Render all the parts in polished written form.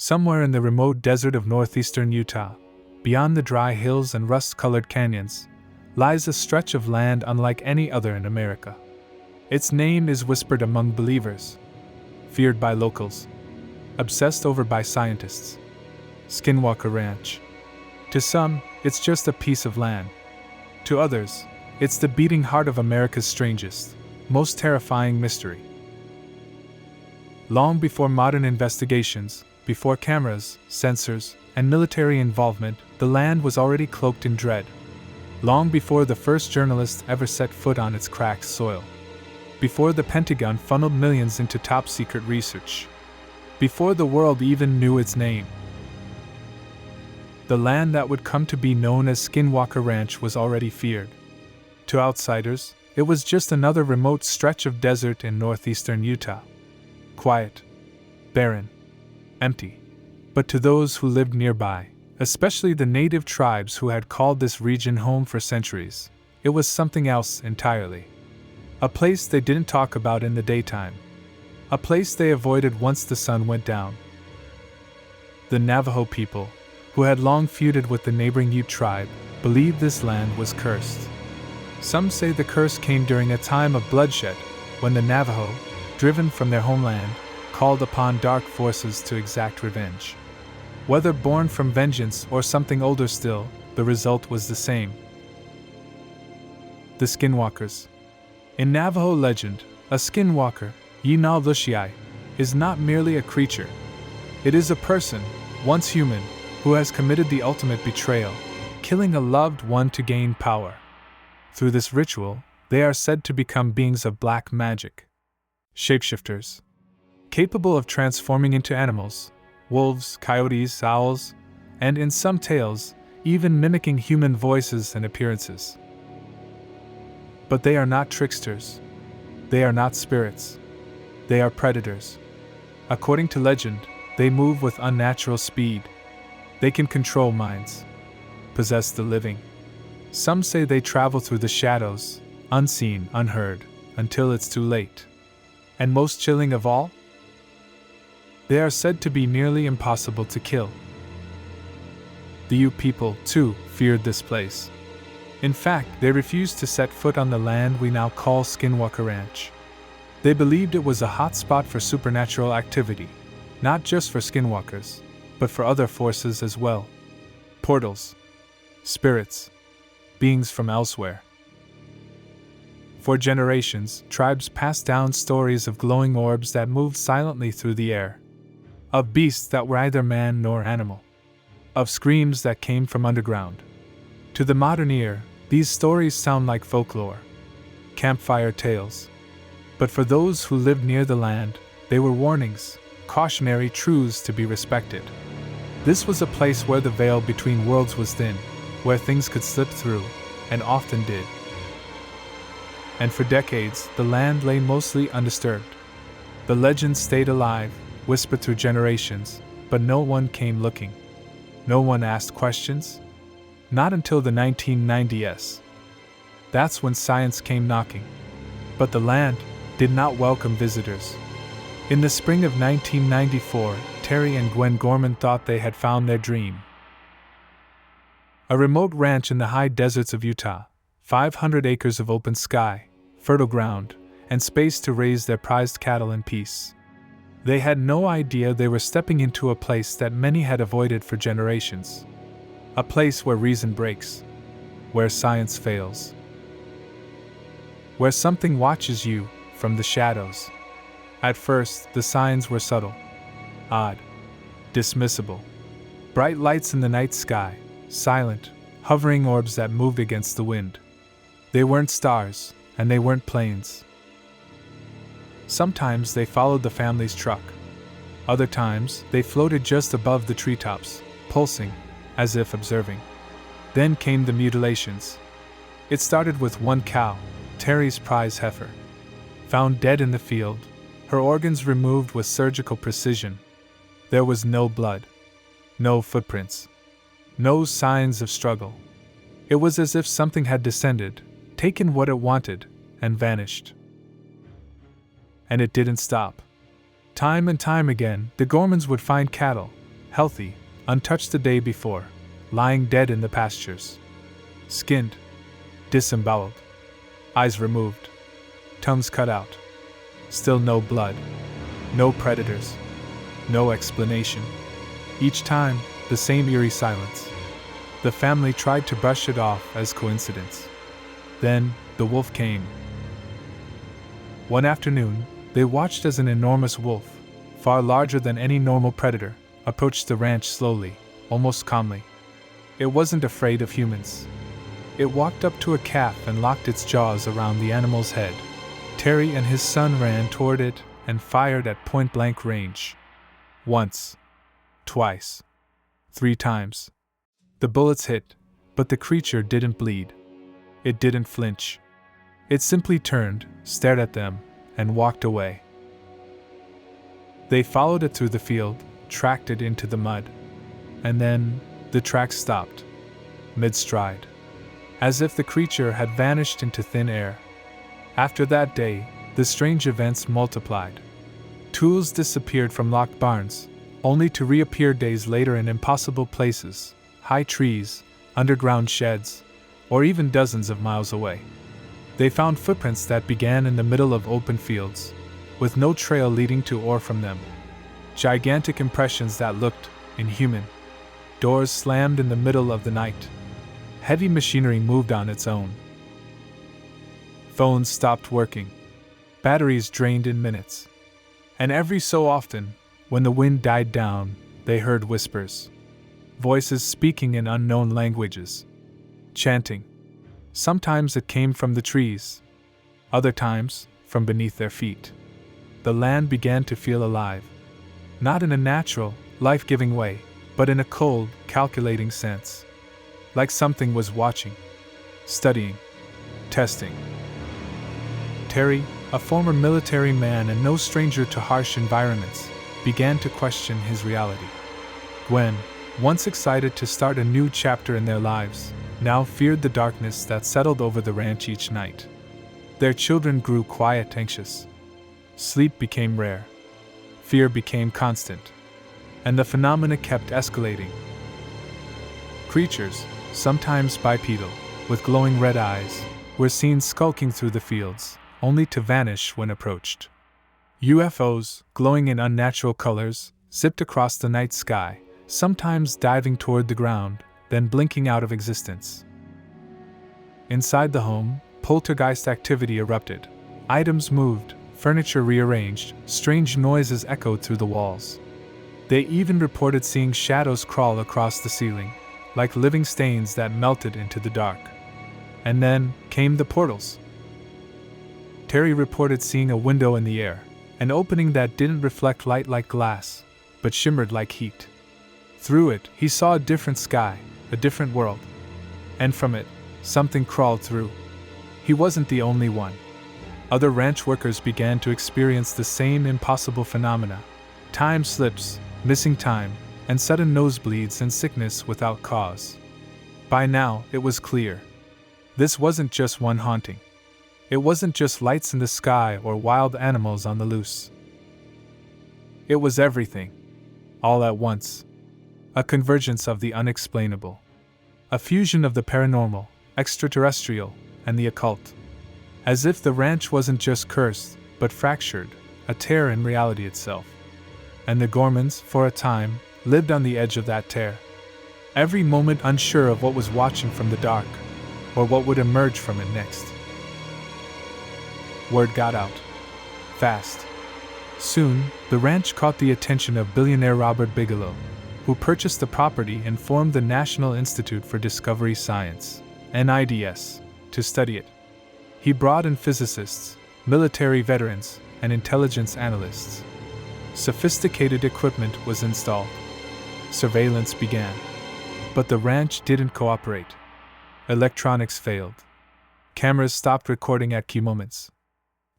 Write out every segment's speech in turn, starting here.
Somewhere in the remote desert of northeastern Utah, beyond the dry hills and rust-colored canyons, lies a stretch of land unlike any other in America. Its name is whispered among believers, feared by locals, obsessed over by scientists. Skinwalker Ranch. To some, it's just a piece of land. To others, it's the beating heart of America's strangest, most terrifying mystery. Long before modern investigations, before cameras, sensors, and military involvement, the land was already cloaked in dread. Long before the first journalist ever set foot on its cracked soil. Before the Pentagon funneled millions into top-secret research. Before the world even knew its name. The land that would come to be known as Skinwalker Ranch was already feared. To outsiders, it was just another remote stretch of desert in northeastern Utah. Quiet, barren, empty. But to those who lived nearby, especially the native tribes who had called this region home for centuries, it was something else entirely. A place they didn't talk about in the daytime. A place they avoided once the sun went down. The Navajo people, who had long feuded with the neighboring Ute tribe, believed this land was cursed. Some say the curse came during a time of bloodshed, when the Navajo, driven from their homeland, called upon dark forces to exact revenge. Whether born from vengeance or something older still, the result was the same. The Skinwalkers. In Navajo legend, a skinwalker, Yinal Lushiai, is not merely a creature. It is a person, once human, who has committed the ultimate betrayal, killing a loved one to gain power. Through this ritual, they are said to become beings of black magic. Shapeshifters. Capable of transforming into animals, wolves, coyotes, owls, and in some tales, even mimicking human voices and appearances. But they are not tricksters. They are not spirits. They are predators. According to legend, they move with unnatural speed. They can control minds, possess the living. Some say they travel through the shadows, unseen, unheard, until it's too late. And most chilling of all, they are said to be nearly impossible to kill. The Ute people, too, feared this place. In fact, they refused to set foot on the land we now call Skinwalker Ranch. They believed it was a hot spot for supernatural activity, not just for skinwalkers, but for other forces as well. Portals, spirits, beings from elsewhere. For generations, tribes passed down stories of glowing orbs that moved silently through the air, of beasts that were neither man nor animal, of screams that came from underground. To the modern ear, these stories sound like folklore, campfire tales. But for those who lived near the land, they were warnings, cautionary truths to be respected. This was a place where the veil between worlds was thin, where things could slip through, and often did. And for decades, the land lay mostly undisturbed. The legends stayed alive, whispered through generations, but no one came looking. No one asked questions. Not until the 1990s. That's when science came knocking. But the land did not welcome visitors. In the spring of 1994, Terry and Gwen Gorman thought they had found their dream. A remote ranch in the high deserts of Utah, 500 acres of open sky, fertile ground, and space to raise their prized cattle in peace. They had no idea they were stepping into a place that many had avoided for generations. A place where reason breaks, where science fails, where something watches you from the shadows. At first, the signs were subtle, odd, dismissible. Bright lights in the night sky, silent, hovering orbs that moved against the wind. They weren't stars, and they weren't planes. Sometimes they followed the family's truck. Other times, they floated just above the treetops, pulsing, as if observing. Then came the mutilations. It started with one cow, Terry's prize heifer, found dead in the field, her organs removed with surgical precision. There was no blood, no footprints, no signs of struggle. It was as if something had descended, taken what it wanted, and vanished. And it didn't stop. Time and time again, the Gormans would find cattle, healthy, untouched the day before, lying dead in the pastures. Skinned, disemboweled, eyes removed, tongues cut out. Still no blood, no predators, no explanation. Each time, the same eerie silence. The family tried to brush it off as coincidence. Then, the wolf came. One afternoon, they watched as an enormous wolf, far larger than any normal predator, approached the ranch slowly, almost calmly. It wasn't afraid of humans. It walked up to a calf and locked its jaws around the animal's head. Terry and his son ran toward it and fired at point-blank range. Once. Twice. 3 times. The bullets hit, but the creature didn't bleed. It didn't flinch. It simply turned, stared at them, and walked away. They followed it through the field, tracked it into the mud. And then, the tracks stopped, mid-stride, as if the creature had vanished into thin air. After that day, the strange events multiplied. Tools disappeared from locked barns, only to reappear days later in impossible places, high trees, underground sheds, or even dozens of miles away. They found footprints that began in the middle of open fields, with no trail leading to or from them. Gigantic impressions that looked inhuman. Doors slammed in the middle of the night. Heavy machinery moved on its own. Phones stopped working. Batteries drained in minutes. And every so often, when the wind died down, they heard whispers. Voices speaking in unknown languages. Chanting. Sometimes it came from the trees. Other times, from beneath their feet. The land began to feel alive. Not in a natural, life-giving way, but in a cold, calculating sense. Like something was watching, studying, testing. Terry, a former military man and no stranger to harsh environments, began to question his reality. Gwen, once excited to start a new chapter in their lives, now feared the darkness that settled over the ranch each night. Their children grew quiet, anxious. Sleep became rare. Fear became constant. And the phenomena kept escalating. Creatures, sometimes bipedal, with glowing red eyes, were seen skulking through the fields, only to vanish when approached. UFOs, glowing in unnatural colors, zipped across the night sky, sometimes diving toward the ground, then blinking out of existence. Inside the home, poltergeist activity erupted. Items moved, furniture rearranged, strange noises echoed through the walls. They even reported seeing shadows crawl across the ceiling, like living stains that melted into the dark. And then came the portals. Terry reported seeing a window in the air, an opening that didn't reflect light like glass, but shimmered like heat. Through it, he saw a different sky, a different world. And from it, something crawled through. He wasn't the only one. Other ranch workers began to experience the same impossible phenomena. Time slips, missing time, and sudden nosebleeds and sickness without cause. By now, it was clear. This wasn't just one haunting. It wasn't just lights in the sky or wild animals on the loose. It was everything. All at once. A convergence of the unexplainable. A fusion of the paranormal, extraterrestrial, and the occult. As if the ranch wasn't just cursed, but fractured, a tear in reality itself. And the Gormans, for a time, lived on the edge of that tear. Every moment unsure of what was watching from the dark, or what would emerge from it next. Word got out. Fast. Soon, the ranch caught the attention of billionaire Robert Bigelow, who purchased the property and formed the National Institute for Discovery Science, NIDS, to study it. He brought in physicists, military veterans, and intelligence analysts. Sophisticated equipment was installed. Surveillance began. But the ranch didn't cooperate. Electronics failed. Cameras stopped recording at key moments.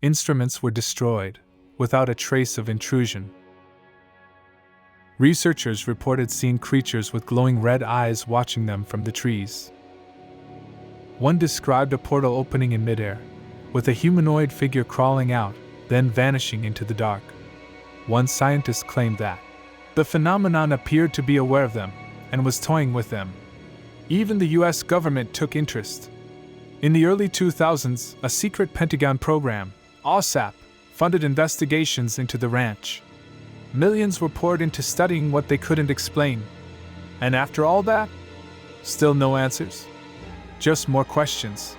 Instruments were destroyed, without a trace of intrusion. Researchers reported seeing creatures with glowing red eyes watching them from the trees. One described a portal opening in midair, with a humanoid figure crawling out, then vanishing into the dark. One scientist claimed that The phenomenon appeared to be aware of them and was toying with them. Even the US government took interest. In the early 2000s, a secret Pentagon program, OSAP, funded investigations into the ranch. Millions were poured into studying what they couldn't explain. And after all that, still no answers. Just more questions.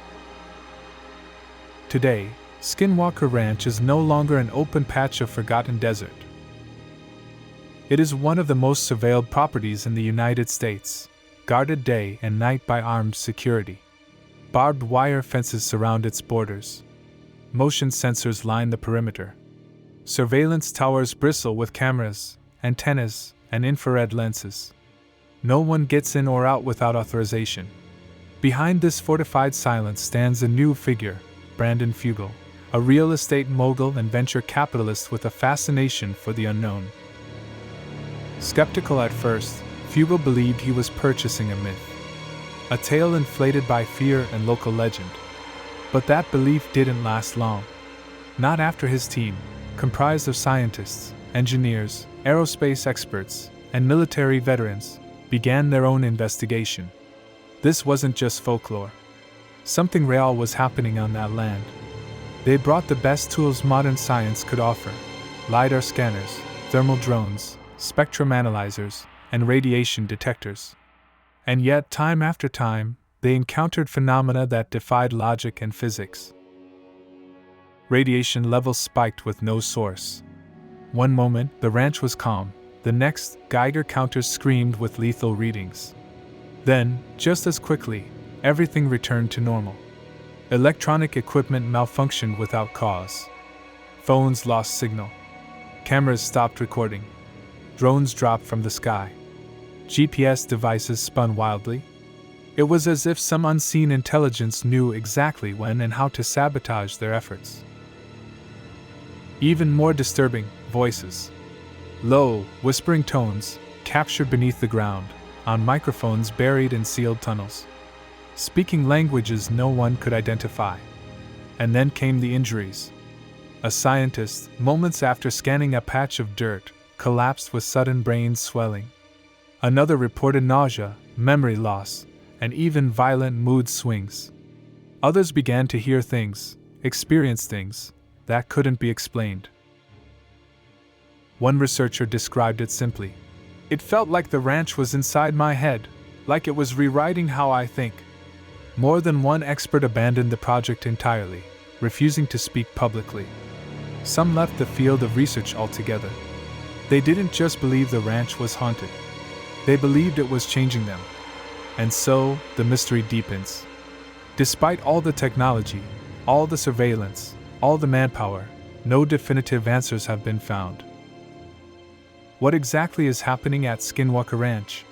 Today, Skinwalker Ranch is no longer an open patch of forgotten desert. It is one of the most surveilled properties in the United States, guarded day and night by armed security. Barbed wire fences surround its borders. Motion sensors line the perimeter. Surveillance towers bristle with cameras, antennas, and infrared lenses. No one gets in or out without authorization. Behind this fortified silence stands a new figure, Brandon Fugel, a real estate mogul and venture capitalist with a fascination for the unknown. Skeptical at first, Fugel believed he was purchasing a myth, a tale inflated by fear and local legend. But that belief didn't last long. Not after his team, comprised of scientists, engineers, aerospace experts, and military veterans, began their own investigation. This wasn't just folklore. Something real was happening on that land. They brought the best tools modern science could offer: LiDAR scanners, thermal drones, spectrum analyzers, and radiation detectors. And yet, time after time, they encountered phenomena that defied logic and physics. Radiation levels spiked with no source. One moment, the ranch was calm. The next, Geiger counters screamed with lethal readings. Then, just as quickly, everything returned to normal. Electronic equipment malfunctioned without cause. Phones lost signal. Cameras stopped recording. Drones dropped from the sky. GPS devices spun wildly. It was as if some unseen intelligence knew exactly when and how to sabotage their efforts. Even more disturbing, voices. Low, whispering tones, captured beneath the ground, on microphones buried in sealed tunnels. Speaking languages no one could identify. And then came the injuries. A scientist, moments after scanning a patch of dirt, collapsed with sudden brain swelling. Another reported nausea, memory loss, and even violent mood swings. Others began to hear things, experience things, that couldn't be explained. One researcher described it simply. It felt like the ranch was inside my head, like it was rewriting how I think. More than one expert abandoned the project entirely, refusing to speak publicly. Some left the field of research altogether. They didn't just believe the ranch was haunted. They believed it was changing them. And so, the mystery deepens. Despite all the technology, all the surveillance, all the manpower, no definitive answers have been found. What exactly is happening at Skinwalker Ranch?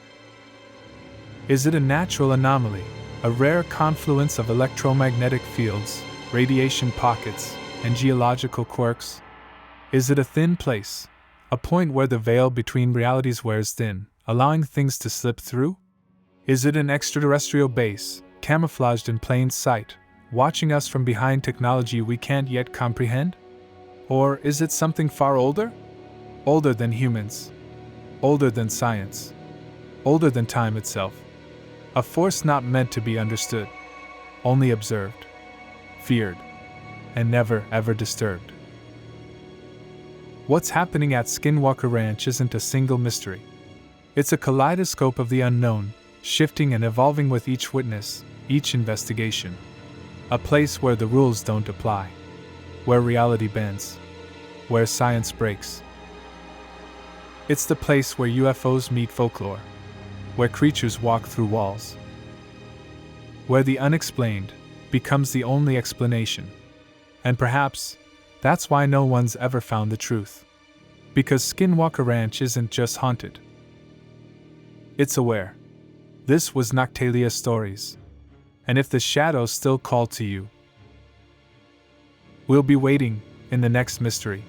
Is it a natural anomaly, a rare confluence of electromagnetic fields, radiation pockets, and geological quirks? Is it a thin place, a point where the veil between realities wears thin, allowing things to slip through? Is it an extraterrestrial base, camouflaged in plain sight, watching us from behind technology we can't yet comprehend? Or is it something far older? Older than humans. Older than science. Older than time itself. A force not meant to be understood. Only observed. Feared. And never, ever disturbed. What's happening at Skinwalker Ranch isn't a single mystery. It's a kaleidoscope of the unknown, shifting and evolving with each witness, each investigation. A place where the rules don't apply. Where reality bends. Where science breaks. It's the place where UFOs meet folklore. Where creatures walk through walls. Where the unexplained becomes the only explanation. And perhaps, that's why no one's ever found the truth. Because Skinwalker Ranch isn't just haunted. It's aware. This was Noctalia Stories. And if the shadows still call to you, we'll be waiting in the next mystery.